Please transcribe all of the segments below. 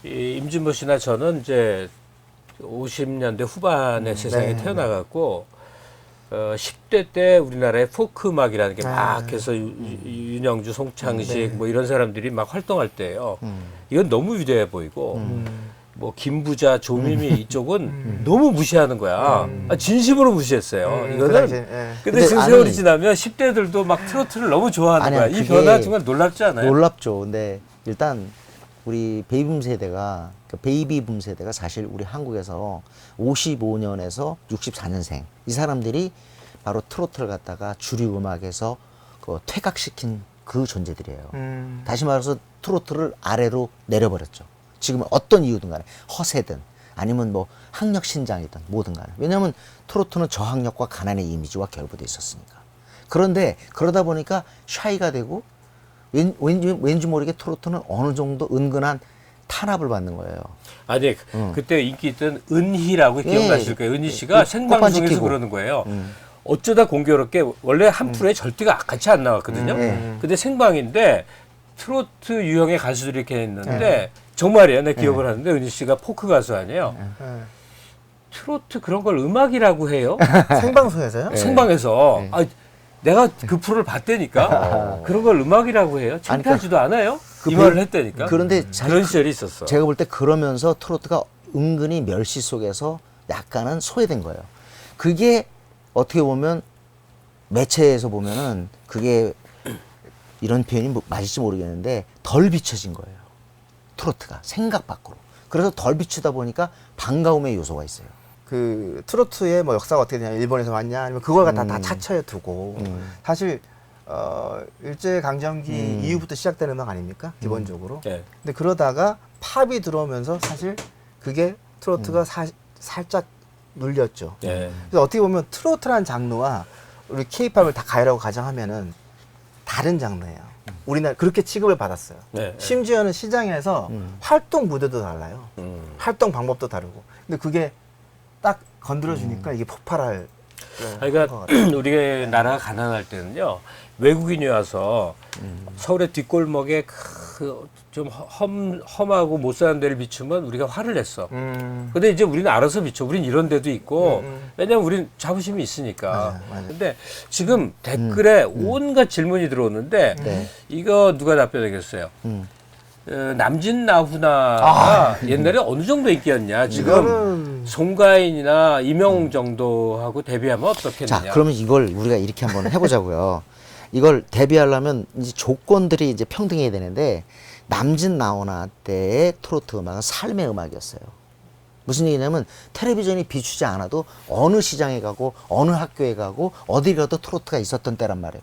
이 임진모 씨나 저는 이제 50년대 후반에 세상에 네. 태어나갔고 10대 때 우리나라에 포크 음악이라는 게 막 해서 윤영주, 송창식 네. 뭐 이런 사람들이 막 활동할 때예요. 이건 너무 위대해 보이고 뭐 김부자, 조미미 이쪽은 너무 무시하는 거야. 아, 진심으로 무시했어요. 그 이거는. 당시에, 근데 근데 지금 아니- 세월이 지나면 10대들도 막 트로트를 너무 좋아하는 아니야, 거야. 이 그게 변화 정말 놀랍지 않아요? 놀랍죠. 근데 일단 우리 베이비붐 세대가 베이비붐 세대가 사실 우리 한국에서 55년에서 64년생 이 사람들이 바로 트로트를 갖다가 주류 음악에서 그 퇴각시킨 그 존재들이에요. 다시 말해서 트로트를 아래로 내려버렸죠. 지금 어떤 이유든 간에 허세든 아니면 뭐 학력 신장이든 뭐든 간에 왜냐하면 트로트는 저학력과 가난의 이미지와 결부돼 있었으니까. 그런데 그러다 보니까 샤이가 되고 왠지 모르게 트로트는 어느 정도 은근한 탄압을 받는 거예요. 아니 그때 인기 있던 은희라고 기억나실 거예요. 은희 씨가 생방송에서 지키고. 그러는 거예요. 어쩌다 공교롭게 원래 한 프로에 절대가 같이 안 나왔거든요. 근데 생방인데 트로트 유형의 가수들이 이렇게 했는데 정말이에요. 내 기억을 하는데 은희 씨가 포크 가수 아니에요. 트로트 그런 걸 음악이라고 해요. 생방송에서요? 생방에서 아, 내가 그 프로를 봤다니까 그런 걸 음악이라고 해요. 창피하지도 않아요. 이 말을 했다니까. 그런데 그런 시절이 있었어. 제가 볼 때 그러면서 트로트가 은근히 멸시 속에서 약간은 소외된 거예요. 그게 어떻게 보면 매체에서 보면은 그게 이런 표현이 맞을지 모르겠는데 덜 비춰진 거예요. 트로트가 생각 밖으로. 그래서 덜 비추다 보니까 반가움의 요소가 있어요. 그 트로트의 뭐 역사가 어떻게 되냐, 일본에서 왔냐, 아니면 그걸 갖다 다 차처에 두고 사실 일제 강점기 이후부터 시작되는 음악 아닙니까? 기본적으로. 네. 근데 그러다가 팝이 들어오면서 사실 그게 트로트가 살짝 눌렸죠. 네. 그래서 어떻게 보면 트로트라는 장르와 우리 케이팝을 다 가열하고 가정하면은 다른 장르예요. 우리나라 그렇게 취급을 받았어요. 네. 심지어는 시장에서 활동 무대도 달라요. 활동 방법도 다르고. 근데 그게 딱 건드려 주니까 이게 폭발할. 그러니까 우리나라가 가난할 때는요 외국인이 와서 서울의 뒷골목에 좀 험하고 못 사는 데를 비추면 우리가 화를 냈어. 근데 이제 우리는 알아서 비춰. 우린 이런 데도 있고 왜냐면 우린 자부심이 있으니까. 맞아요. 근데 지금 댓글에 온갖 질문이 들어오는데 네. 이거 누가 답변하겠어요? 남진 나훈아가 옛날에 어느 정도 인기였냐? 지금 이거는 송가인이나 이명웅 정도하고 데뷔하면 어떻겠느냐? 자, 그러면 이걸 우리가 이렇게 한번 해보자고요. 이걸 데뷔하려면 이제 조건들이 이제 평등해야 되는데 남진 나훈아 때의 트로트 음악은 삶의 음악이었어요. 무슨 얘기냐면 텔레비전이 비추지 않아도 어느 시장에 가고 어느 학교에 가고 어디 가도 트로트가 있었던 때란 말이에요.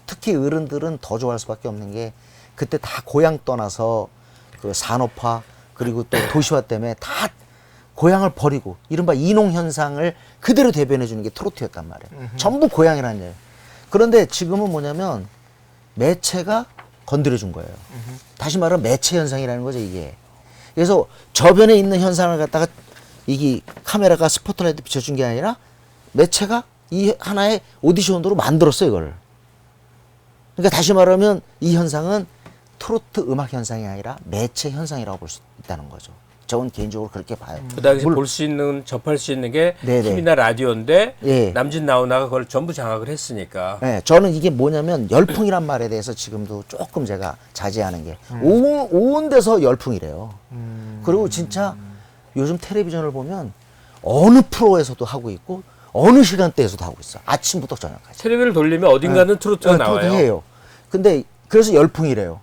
특히 어른들은 더 좋아할 수밖에 없는 게 그때 다 고향 떠나서 그 산업화 그리고 또 도시화 때문에 다 고향을 버리고 이른바 이농 현상을 그대로 대변해 주는 게 트로트였단 말이에요. 전부 고향이라는 얘기예요. 그런데 지금은 뭐냐면 매체가 건드려 준 거예요. 다시 말하면 매체 현상이라는 거죠, 이게. 그래서 저변에 있는 현상을 갖다가 이게 카메라가 스포트라이트 비춰준 게 아니라 매체가 이 하나의 오디션으로 만들었어요, 이걸. 그러니까 다시 말하면 이 현상은 트로트 음악 현상이 아니라 매체 현상이라고 볼 수 있다는 거죠. 저는 개인적으로 그렇게 봐요. 그 당시 볼 수 있는, 접할 수 있는 게 네네. TV나 라디오인데 예. 남진 나훈아가 그걸 전부 장악을 했으니까. 네, 저는 이게 뭐냐면 열풍이란 말에 대해서 지금도 조금 제가 자제하는 게 온 데서 열풍이래요. 그리고 진짜 요즘 텔레비전을 보면 어느 프로에서도 하고 있고 어느 시간대에서도 하고 있어. 아침부터 저녁까지. 텔레비를 돌리면 어딘가는 트로트가 나와요. 해요. 근데 그래서 열풍이래요.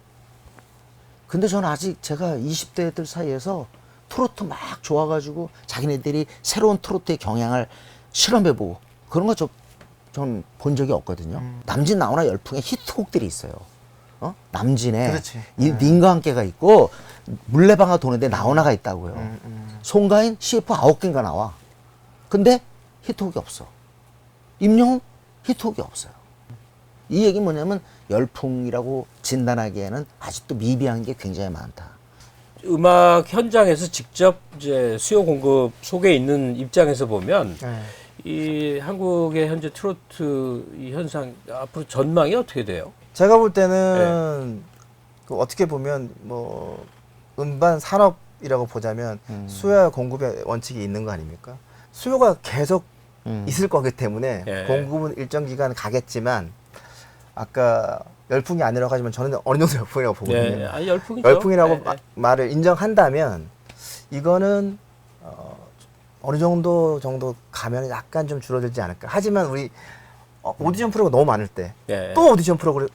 근데 저는 아직 제가 20대들 사이에서 트로트 막 좋아가지고 자기네들이 새로운 트로트의 경향을 실험해보고 그런 거 전 본 적이 없거든요. 남진 나훈아 열풍의 히트곡들이 있어요. 남진에 그렇지. 님과 함께가 있고 물레방아 도는데 나훈아가 있다고요. 송가인 CF 9개인가 나와. 근데 히트곡이 없어. 임영웅 히트곡이 없어요. 이 얘기 뭐냐면 열풍이라고 진단하기에는 아직도 미비한 게 굉장히 많다. 음악 현장에서 직접 이제 수요 공급 속에 있는 입장에서 보면 이 한국의 현재 트로트 이 현상 앞으로 전망이 어떻게 돼요? 제가 볼 때는 그 어떻게 보면 뭐 음반 산업 원칙이라고 보자면 수요와 공급의 원칙이 있는 거 아닙니까? 수요가 계속 있을 거기 때문에 예. 공급은 일정 기간 가겠지만 아까 열풍이 아니라고 하지만 저는 어느 정도 열풍이라고 보거든요. 예, 아니 열풍이죠. 열풍이라고 예, 예. 말을 인정한다면 이거는 어느 정도 가면 약간 좀 줄어들지 않을까. 하지만 우리 오디션 프로가 너무 많을 때 또 예. 오디션 프로그램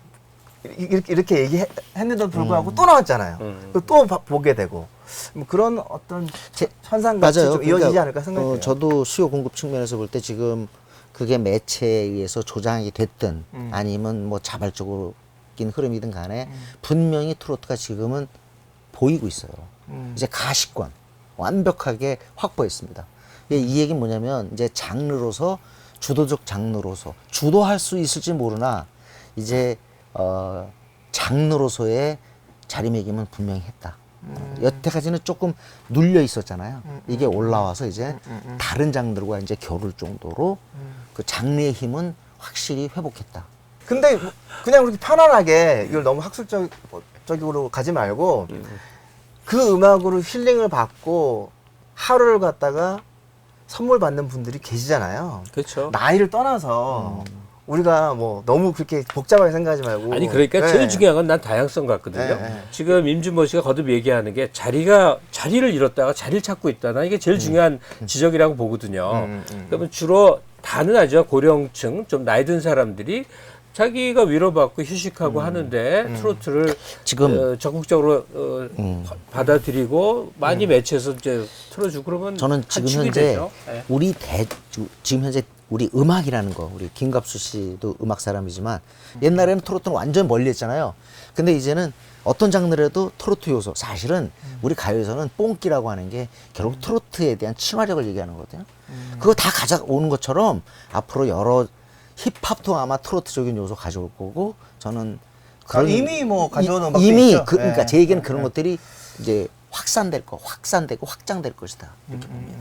이렇게 얘기했는데도 불구하고 또 나왔잖아요. 또 보게 되고 뭐 그런 어떤 현상같이 맞아요. 좀 이어지지 그러니까, 않을까 생각해요. 저도 수요 공급 측면에서 볼 때 지금 그게 매체에 의해서 조장이 됐든 아니면 뭐 자발적으로 낀 흐름이든 간에 분명히 트로트가 지금은 보이고 있어요. 이제 가시권 완벽하게 확보했습니다. 이 얘기는 뭐냐면 이제 장르로서 주도적 장르로서 주도할 수 있을지 모르나 이제 장르로서의 자리매김은 분명히 했다. 여태까지는 조금 눌려 있었잖아요. 이게 올라와서 이제 다른 장르들과 이제 겨룰 정도로 그 장르의 힘은 확실히 회복했다. 근데 그냥 우리 편안하게 이걸 너무 학술적으로 가지 말고 그 음악으로 힐링을 받고 하루를 갖다가 선물 받는 분들이 계시잖아요. 그렇죠. 나이를 떠나서 우리가 뭐 너무 그렇게 복잡하게 생각하지 말고. 아니 그러니까 네. 제일 중요한 건 난 다양성 같거든요. 네. 지금 임준모 씨가 거듭 얘기하는 게 자리를 잃었다가 자리를 찾고 있다. 나 이게 제일 중요한 지적이라고 보거든요. 그러면 주로 다는 아니죠. 고령층 좀 나이 든 사람들이 자기가 위로받고 휴식하고 하는데 트로트를 지금 적극적으로 받아들이고 많이 매체에서 이제 틀어주고 그러면 저는 지금 한축이 현재 되죠. 예. 지금 현재 우리 음악이라는 거, 우리 김갑수 씨도 음악 사람이지만 옛날에는 트로트는 완전 멀리 했잖아요. 근데 이제는 어떤 장르라도 트로트 요소, 사실은 우리 가요에서는 뽕끼라고 하는 게 결국 트로트에 대한 친화력을 얘기하는 거거든요. 그거 다 가져오는 것처럼 앞으로 여러 힙합도 아마 트로트적인 요소 가져올 거고 저는 이미 뭐 가져오는 음악도 이미 있죠. 그러니까 네. 제 얘기는 그런 것들이 이제 확산되고 확장될 것이다. 이렇게 봅니다.